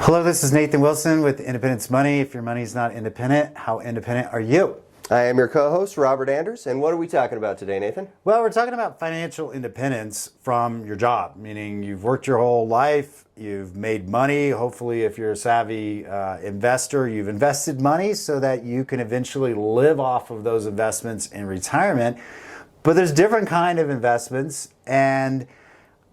Hello, this is Nathan Wilson with Independence Money. If your money's not independent, how independent are you? I am your co-host, Robert Anders, and what are we talking about today, Nathan? Well, we're talking about financial independence from your job, meaning you've worked your whole life, you've made money. Hopefully, if you're a savvy investor, you've invested money so that you can eventually live off of those investments in retirement. But there's different kind of investments, and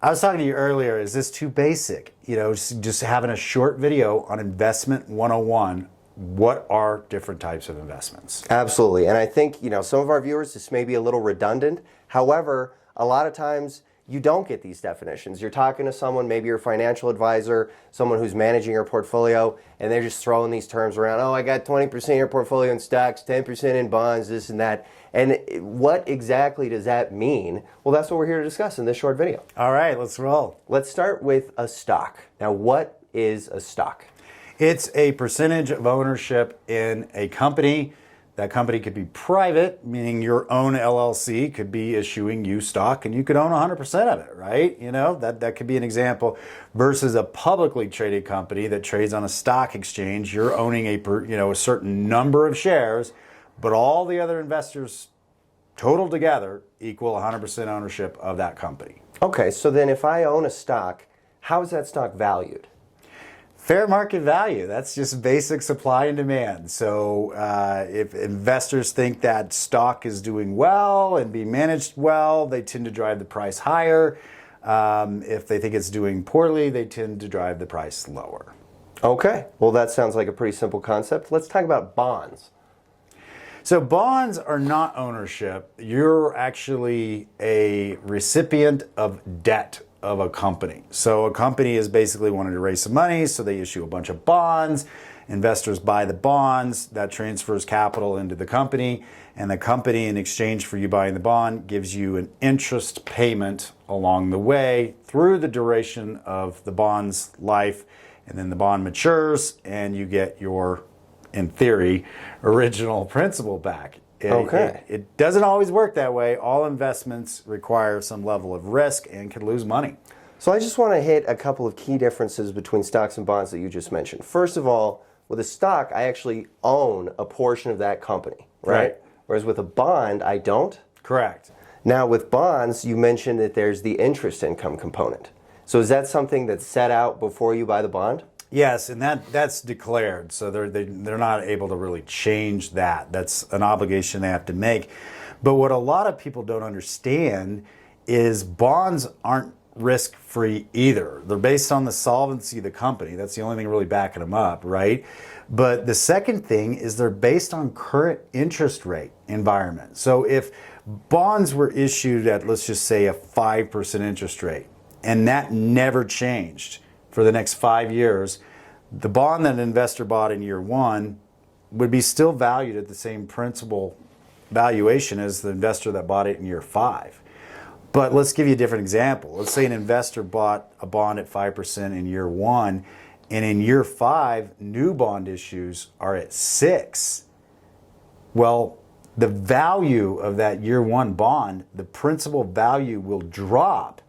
I was talking to you earlier, is this too basic? You know, just having a short video on investment 101. What are different types of investments? Absolutely. And I think, some of our viewers, this may be a little redundant. However, a lot of times you don't get these definitions. You're talking to someone, maybe your financial advisor, someone who's managing your portfolio, and they're just throwing these terms around. Oh, I got 20% of your portfolio in stocks, 10% in bonds, this and that. And what exactly does that mean? Well, that's what we're here to discuss in this short video. All right, let's roll. Let's start with a stock. Now, what is a stock? It's a percentage of ownership in a company. That company could be private, meaning your own LLC could be issuing you stock and you could own 100% of it, right? You know, that could be an example, versus a publicly traded company that trades on a stock exchange. You're owning a certain number of shares, but all the other investors total together equal 100% ownership of that company. Okay, so then if I own a stock, how is that stock valued? Fair market value. That's just basic supply and demand. So if investors think that stock is doing well and being managed well, they tend to drive the price higher. If they think it's doing poorly, they tend to drive the price lower. Okay, well that sounds like a pretty simple concept. Let's talk about bonds. So bonds are not ownership. You're actually a recipient of debt of a company. So a company is basically wanting to raise some money, so they issue a bunch of bonds. Investors buy the bonds, that transfers capital into the company, and the company, in exchange for you buying the bond, gives you an interest payment along the way through the duration of the bond's life, and then the bond matures and you get your, in theory, original principal back. Okay. It doesn't always work that way. All investments require some level of risk and can lose money. So I just want to hit a couple of key differences between stocks and bonds that you just mentioned. First of all, with a stock, I actually own a portion of that company, right? Whereas with a bond, I don't. Correct. Now with bonds, you mentioned that there's the interest income component. So is that something that's set out before you buy the bond? Yes, and that's declared, so they're not able to really change that. That's an obligation they have to make. But what a lot of people don't understand is bonds aren't risk-free either. They're based on the solvency of the company. That's the only thing really backing them up, right? But the second thing is they're based on current interest rate environment. So if bonds were issued at, let's just say, a 5% interest rate, and that never changed for the next 5 years, the bond that an investor bought in year one would be still valued at the same principal valuation as the investor that bought it in year 5. But let's give you a different example. Let's say an investor bought a bond at 5% in year one, and in year 5, new bond issues are at 6. Well, the value of that year one bond, the principal value will drop.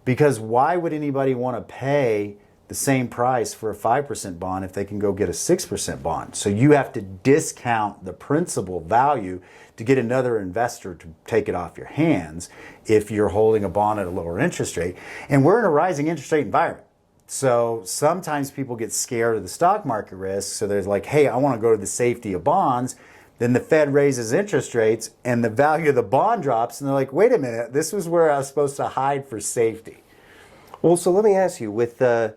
Because why would anybody want to pay the same price for a 5% bond if they can go get a 6% bond? So you have to discount the principal value to get another investor to take it off your hands if you're holding a bond at a lower interest rate. And we're in a rising interest rate environment. So sometimes people get scared of the stock market risk. So there's like, hey, I want to go to the safety of bonds. Then the Fed raises interest rates and the value of the bond drops. And they're like, wait a minute, this was where I was supposed to hide for safety. Well, so let me ask you, with the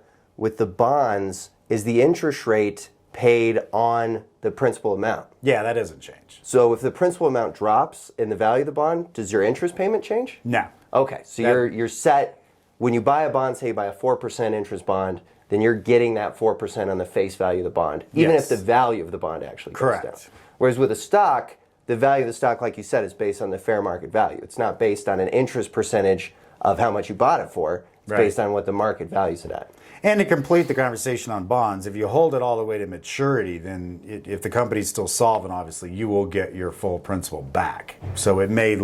bonds, is the interest rate paid on the principal amount? Yeah, that doesn't change. So if the principal amount drops in the value of the bond, does your interest payment change? No. Okay, so you're set. When you buy a bond, say you buy a 4% interest bond, then you're getting that 4% on the face value of the bond, even if the value of the bond actually goes down. Whereas with a stock, the value of the stock, like you said, is based on the fair market value. It's not based on an interest percentage of how much you bought it for. It's based on what the market values it at. And to complete the conversation on bonds, if you hold it all the way to maturity, then if the company's still solvent, obviously, you will get your full principal back. So it may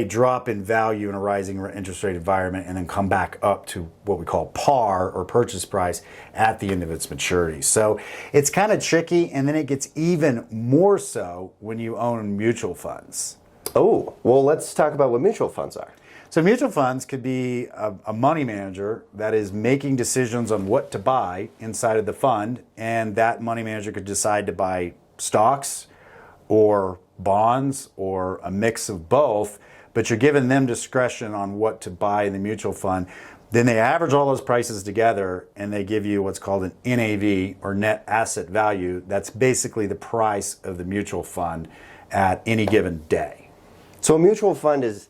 drop in value in a rising interest rate environment and then come back up to what we call par or purchase price at the end of its maturity. So it's kind of tricky, and then it gets even more so when you own mutual funds. Oh, well, let's talk about what mutual funds are. So mutual funds could be a money manager that is making decisions on what to buy inside of the fund, and that money manager could decide to buy stocks or bonds or a mix of both, but you're giving them discretion on what to buy in the mutual fund. Then they average all those prices together and they give you what's called an NAV or net asset value. That's basically the price of the mutual fund at any given day. So a mutual fund is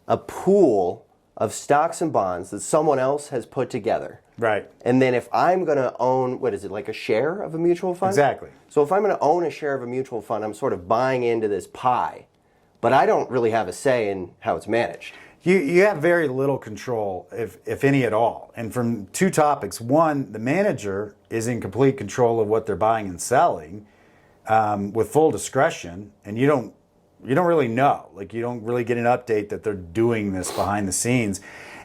a pool of stocks and bonds that someone else has put together. Right. And then if I'm going to own, what is it, like a share of a mutual fund? Exactly. So if I'm going to own a share of a mutual fund, I'm sort of buying into this pie, but I don't really have a say in how it's managed. You have very little control, if any at all. And from two topics. One, the manager is in complete control of what they're buying and selling with full discretion, and you don't really know. Like, you don't really get an update that they're doing this behind the scenes.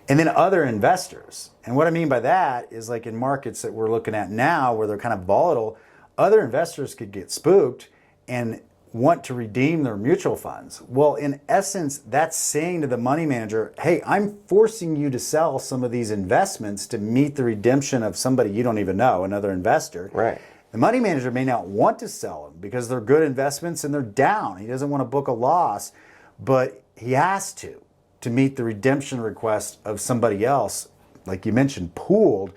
And then other investors. And what I mean by that is, like in markets that we're looking at now where they're kind of volatile, other investors could get spooked and want to redeem their mutual funds. Well, in essence, that's saying to the money manager, hey, I'm forcing you to sell some of these investments to meet the redemption of somebody you don't even know, another investor. Right. The money manager may not want to sell them because they're good investments and they're down. He doesn't want to book a loss, but he has to meet the redemption request of somebody else, like you mentioned, pooled.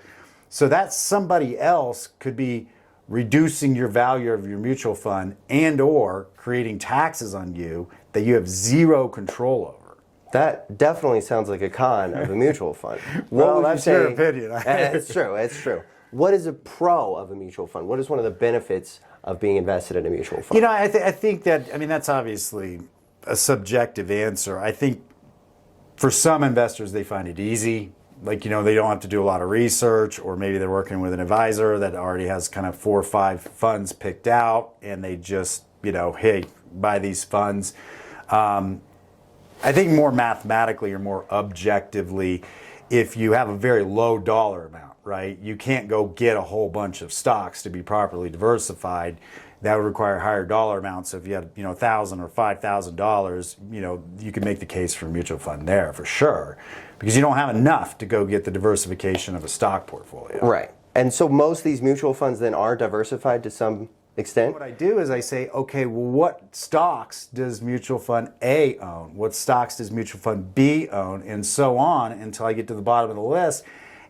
So that somebody else could be reducing your value of your mutual fund and or creating taxes on you that you have zero control over. That definitely sounds like a con of a mutual fund. Well, that's your opinion. It's true. It's true. What is a pro of a mutual fund? What is one of the benefits of being invested in a mutual fund? You know, I think that, I mean, that's obviously a subjective answer. I think for some investors, they find it easy. Like, you know, they don't have to do a lot of research, or maybe they're working with an advisor that already has kind of 4 or 5 funds picked out, and they just, you know, hey, buy these funds. I think more mathematically or more objectively, if you have a very low dollar amount, right, you can't go get a whole bunch of stocks to be properly diversified. That would require higher dollar amounts. So if you had, you know, $1,000 or $5,000, you know, you can make the case for a mutual fund there for sure, because you don't have enough to go get the diversification of a stock portfolio. Right. And so most of these mutual funds then are diversified to some extent? What I do is I say, okay, well, what stocks does mutual fund A own? What stocks does mutual fund B own? And so on until I get to the bottom of the list.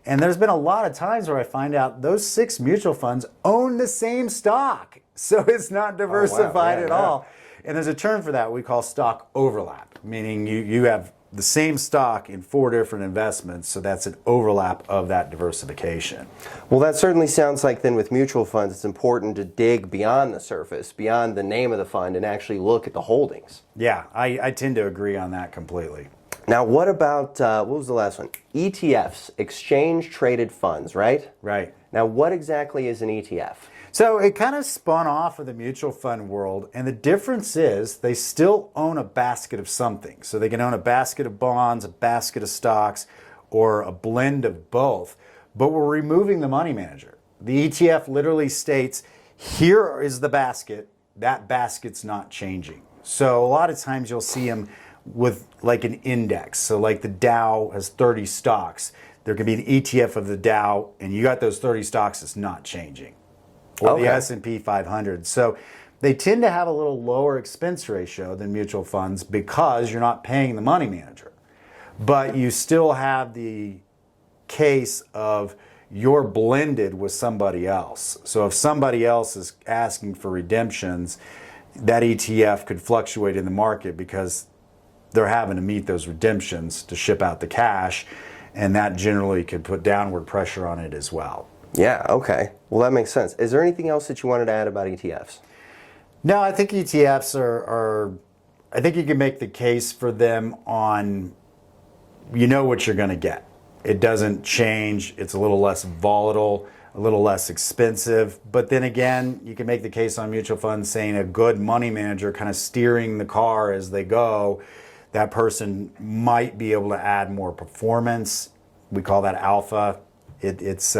And there's been a lot of times where I find out those 6 mutual funds own the same stock. So it's not diversified at all. And there's a term for that we call stock overlap, meaning you have the same stock in 4 different investments, so that's an overlap of that diversification. Well, that certainly sounds like then with mutual funds, it's important to dig beyond the surface, beyond the name of the fund, and actually look at the holdings. Yeah, I tend to agree on that completely. Now, what about, what was the last one? ETFs, exchange-traded funds, right? Right. Now, what exactly is an ETF? So it kind of spun off of the mutual fund world, and the difference is they still own a basket of something. So they can own a basket of bonds, a basket of stocks, or a blend of both, but we're removing the money manager. The ETF literally states, here is the basket, that basket's not changing. So a lot of times you'll see them with like an index. So like the Dow has 30 stocks. There could be an ETF of the Dow, and you got those 30 stocks, it's not changing. Or the S&P 500. So they tend to have a little lower expense ratio than mutual funds because you're not paying the money manager. But you still have the case of you're blended with somebody else. So if somebody else is asking for redemptions, that ETF could fluctuate in the market because they're having to meet those redemptions to ship out the cash, and that generally could put downward pressure on it as well. Yeah, okay. Well, that makes sense. Is there anything else that you wanted to add about ETFs? No, I think ETFs are I think you can make the case for them on, you know what you're going to get. It doesn't change. It's a little less volatile, a little less expensive. But then again, you can make the case on mutual funds saying a good money manager kind of steering the car as they go, that person might be able to add more performance. We call that alpha. It's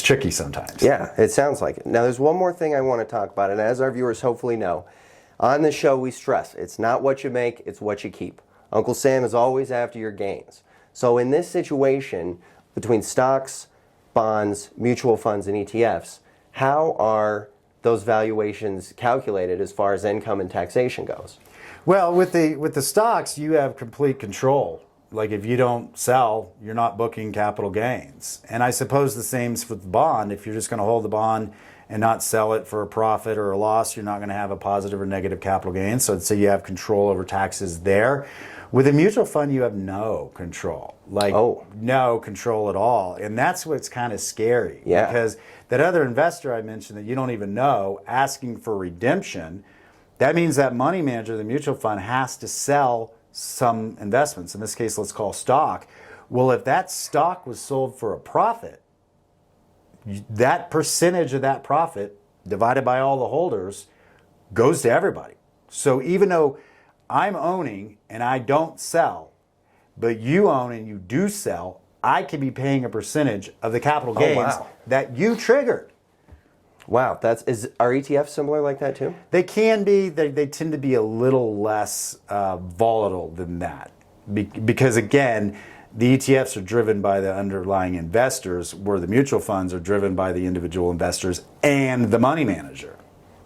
tricky sometimes. Yeah, it sounds like it. Now, there's one more thing I want to talk about, and as our viewers hopefully know, on the show we stress, it's not what you make, it's what you keep. Uncle Sam is always after your gains. So in this situation, between stocks, bonds, mutual funds, and ETFs, how are those valuations calculated as far as income and taxation goes? Well, with the stocks, you have complete control. Like if you don't sell, you're not booking capital gains. And I suppose the same's with the bond. If you're just going to hold the bond and not sell it for a profit or a loss, you're not going to have a positive or negative capital gain. So I'd say you have control over taxes there. With a mutual fund, you have no control. Like no control at all. And that's what's kind of scary. Yeah. Because that other investor I mentioned that you don't even know asking for redemption, that means that money manager, the mutual fund, has to sell some investments. In this case, let's call stock. Well, if that stock was sold for a profit, that percentage of that profit divided by all the holders goes to everybody. So even though I'm owning and I don't sell, but you own and you do sell, I could be paying a percentage of the capital gains that you triggered. Wow, are ETFs similar like that too? They can be. They tend to be a little less volatile than that. Because again, the ETFs are driven by the underlying investors, where the mutual funds are driven by the individual investors and the money manager.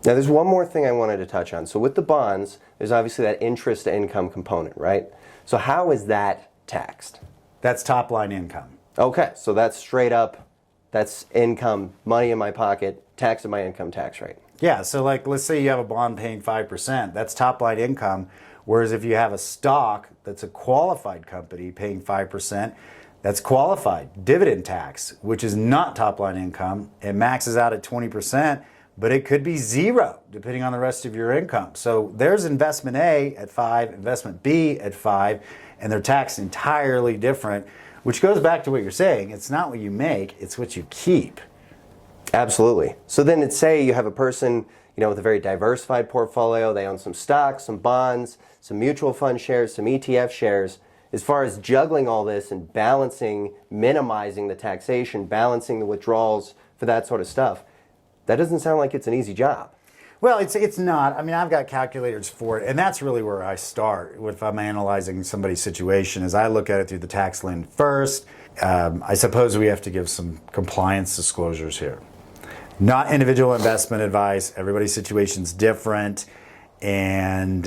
Now, there's one more thing I wanted to touch on. So with the bonds, there's obviously that interest income component, right? So how is that taxed? That's top line income. Okay, so that's straight up, that's income, money in my pocket, tax at my income tax rate. Yeah, so like let's say you have a bond paying 5%, that's top line income. Whereas if you have a stock that's a qualified company paying 5%, that's qualified dividend tax, which is not top line income. It maxes out at 20%, but it could be zero depending on the rest of your income. So there's investment A at 5, investment B at 5, and they're taxed entirely different, which goes back to what you're saying. It's not what you make, it's what you keep. Absolutely. So then say you have a person, with a very diversified portfolio. They own some stocks, some bonds, some mutual fund shares, some ETF shares. As far as juggling all this and balancing, minimizing the taxation, balancing the withdrawals for that sort of stuff, that doesn't sound like it's an easy job. Well, it's not. I mean, I've got calculators for it, and that's really where I start if I'm analyzing somebody's situation, is I look at it through the tax lens first. I suppose we have to give some compliance disclosures here. Not individual investment advice. Everybody's situation's different. And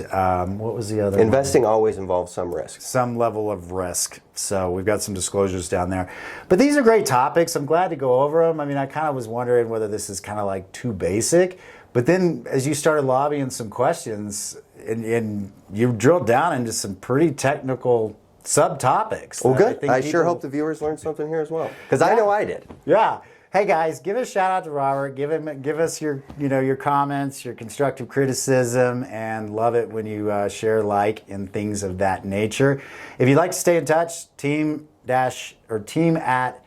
what was the other Investing one? always involves some risk. Some level of risk. So we've got some disclosures down there. But these are great topics. I'm glad to go over them. I mean, I kind of was wondering whether this is kind of like too basic. But then as you started lobbying some questions and you drilled down into some pretty technical subtopics. Well, good. I sure hope the viewers learned something here as well. Because I know I did. Yeah. Hey guys, give a shout out to Robert. Give us your your comments, your constructive criticism, and love it when you share, like, and things of that nature. If you'd like to stay in touch, team at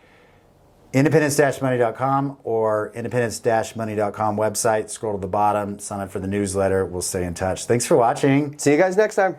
independence-money.com or independence-money.com website. Scroll to the bottom, sign up for the newsletter. We'll stay in touch. Thanks for watching. See you guys next time.